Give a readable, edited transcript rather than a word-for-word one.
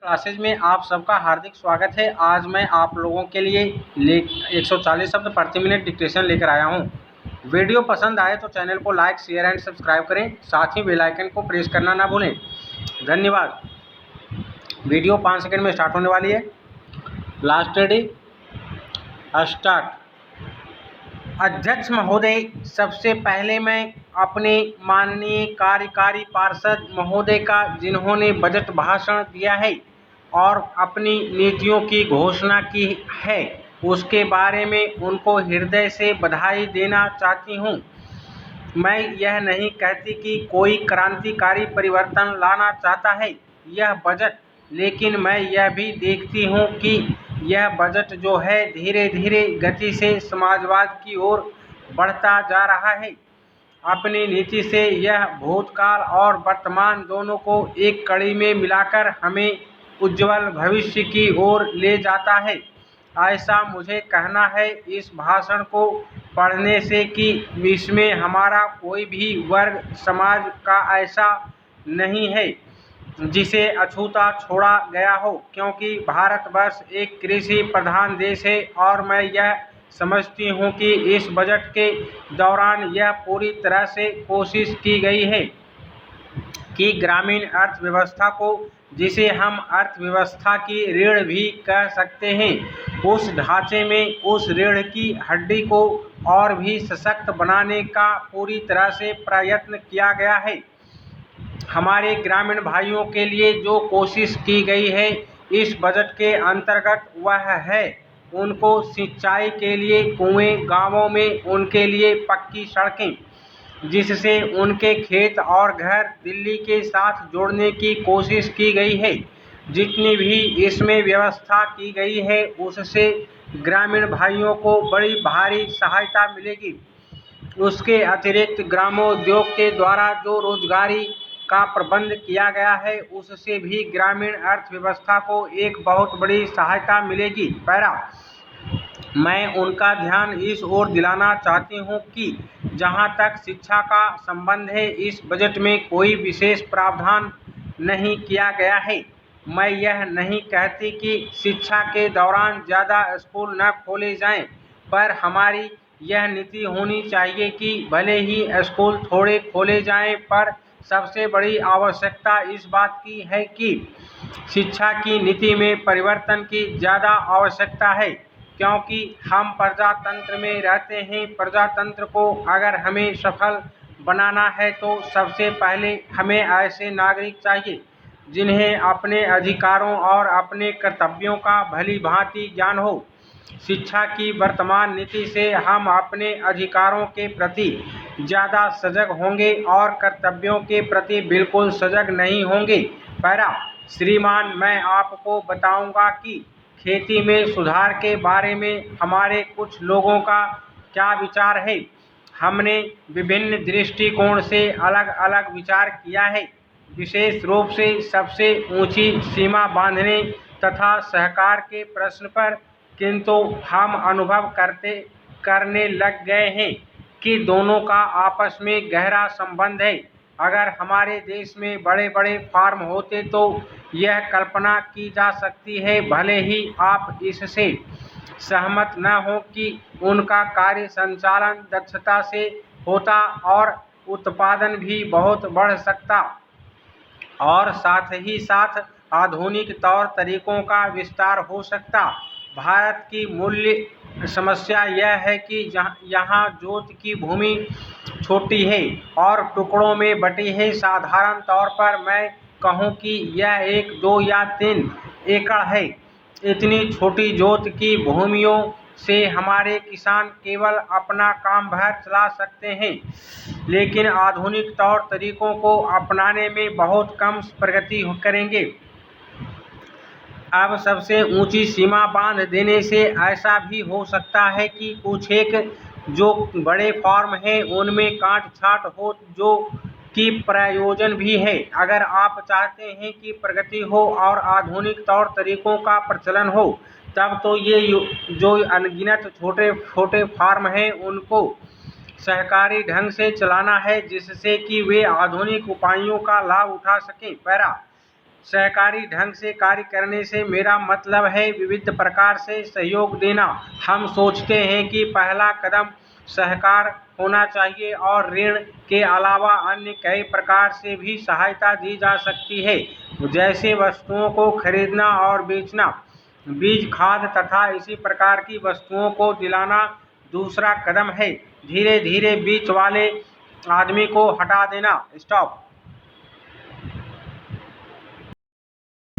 Classes में आप सबका हार्दिक स्वागत है। आज मैं आप लोगों के लिए 140 शब्द प्रति मिनट डिक्टेशन लेकर आया हूं। वीडियो पसंद आए तो चैनल को लाइक, शेयर एंड सब्सक्राइब करें। साथ ही बेल आइकन को प्रेस करना ना भूलें। धन्यवाद। वीडियो 5 सेकंड में स्टार्ट होने वाली है। Last ready, start. अध्यक्ष महोदय, सबसे पहले मैं अपने माननीय कार्यकारी पार्षद महोदय का, जिन्होंने बजट भाषण दिया है और अपनी नीतियों की घोषणा की है, उसके बारे में उनको हृदय से बधाई देना चाहती हूं। मैं यह नहीं कहती कि कोई क्रांतिकारी परिवर्तन लाना चाहता है यह बजट, लेकिन मैं यह भी देखती हूं कि यह बजट जो है धीरे धीरे गति से समाजवाद की ओर बढ़ता जा रहा है। अपनी नीति से यह भूतकाल और वर्तमान दोनों को एक कड़ी में मिलाकर हमें उज्जवल भविष्य की ओर ले जाता है। ऐसा मुझे कहना है इस भाषण को पढ़ने से कि इसमें हमारा कोई भी वर्ग समाज का ऐसा नहीं है जिसे अछूता छोड़ा गया हो, क्योंकि भारतवर्ष एक कृषि प्रधान देश है और मैं यह समझती हूँ कि इस बजट के दौरान यह पूरी तरह से कोशिश की गई है कि ग्रामीण अर्थव्यवस्था को, जिसे हम अर्थव्यवस्था की रीढ़ भी कह सकते हैं, उस ढांचे में उस रीढ़ की हड्डी को और भी सशक्त बनाने का पूरी तरह से प्रयत्न किया गया है। हमारे ग्रामीण भाइयों के लिए जो कोशिश की गई है इस बजट के अंतर्गत वह है उनको सिंचाई के लिए कुएं, गांवों में उनके लिए पक्की सड़कें, जिससे उनके खेत और घर दिल्ली के साथ जोड़ने की कोशिश की गई है। जितनी भी इसमें व्यवस्था की गई है उससे ग्रामीण भाइयों को बड़ी भारी सहायता मिलेगी। उसके अतिरिक्त ग्रामोद्योग के द्वारा जो रोजगारी का प्रबंध किया गया है उससे भी ग्रामीण अर्थव्यवस्था को एक बहुत बड़ी सहायता मिलेगी। मैं उनका ध्यान इस ओर दिलाना चाहती हूं कि जहां तक शिक्षा का संबंध है इस बजट में कोई विशेष प्रावधान नहीं किया गया है। मैं यह नहीं कहती कि शिक्षा के दौरान ज़्यादा स्कूल न खोले जाएं, पर हमारी यह नीति होनी चाहिए कि भले ही स्कूल थोड़े खोले जाएं, पर सबसे बड़ी आवश्यकता इस बात की है कि शिक्षा की नीति में परिवर्तन की ज़्यादा आवश्यकता है, क्योंकि हम प्रजातंत्र में रहते हैं। प्रजातंत्र को अगर हमें सफल बनाना है तो सबसे पहले हमें ऐसे नागरिक चाहिए जिन्हें अपने अधिकारों और अपने कर्तव्यों का भली भांति ज्ञान हो। शिक्षा की वर्तमान नीति से हम अपने अधिकारों के प्रति ज़्यादा सजग होंगे और कर्तव्यों के प्रति बिल्कुल सजग नहीं होंगे। श्रीमान, मैं आपको बताऊंगा कि खेती में सुधार के बारे में हमारे कुछ लोगों का क्या विचार है। हमने विभिन्न दृष्टिकोण से अलग अलग विचार किया है, विशेष रूप से सबसे ऊंची सीमा बांधने तथा सहकार के प्रश्न पर, किंतु हम अनुभव करने लग गए हैं कि दोनों का आपस में गहरा संबंध है। अगर हमारे देश में बड़े बड़े फार्म होते तो यह कल्पना की जा सकती है, भले ही आप इससे सहमत न हो, कि उनका कार्य संचालन दक्षता से होता और उत्पादन भी बहुत बढ़ सकता और साथ ही साथ आधुनिक तौर तरीकों का विस्तार हो सकता। भारत की मूल्य समस्या यह है कि यहाँ जोत की भूमि छोटी है और टुकड़ों में बटी है। साधारण तौर पर मैं कहूँ कि यह 1, 2 या 3 एकड़ है। इतनी छोटी जोत की भूमियों से हमारे किसान केवल अपना काम भर चला सकते हैं, लेकिन आधुनिक तौर तरीकों को अपनाने में बहुत कम प्रगति करेंगे। अब सबसे ऊंची सीमा बांध देने से ऐसा भी हो सकता है कि कुछ एक जो बड़े फार्म हैं उनमें काट छाट हो, जो कि प्रयोजन भी है। अगर आप चाहते हैं कि प्रगति हो और आधुनिक तौर तरीकों का प्रचलन हो, तब तो ये जो अनगिनत छोटे छोटे फार्म हैं उनको सहकारी ढंग से चलाना है, जिससे कि वे आधुनिक उपायों का लाभ उठा सकें। सहकारी ढंग से कार्य करने से मेरा मतलब है विविध प्रकार से सहयोग देना। हम सोचते हैं कि पहला कदम सहकार होना चाहिए और ऋण के अलावा अन्य कई प्रकार से भी सहायता दी जा सकती है, जैसे वस्तुओं को खरीदना और बेचना, बीज, खाद तथा इसी प्रकार की वस्तुओं को दिलाना दूसरा कदम है। धीरे धीरे बीच वाले आदमी को हटा देना। स्टॉप।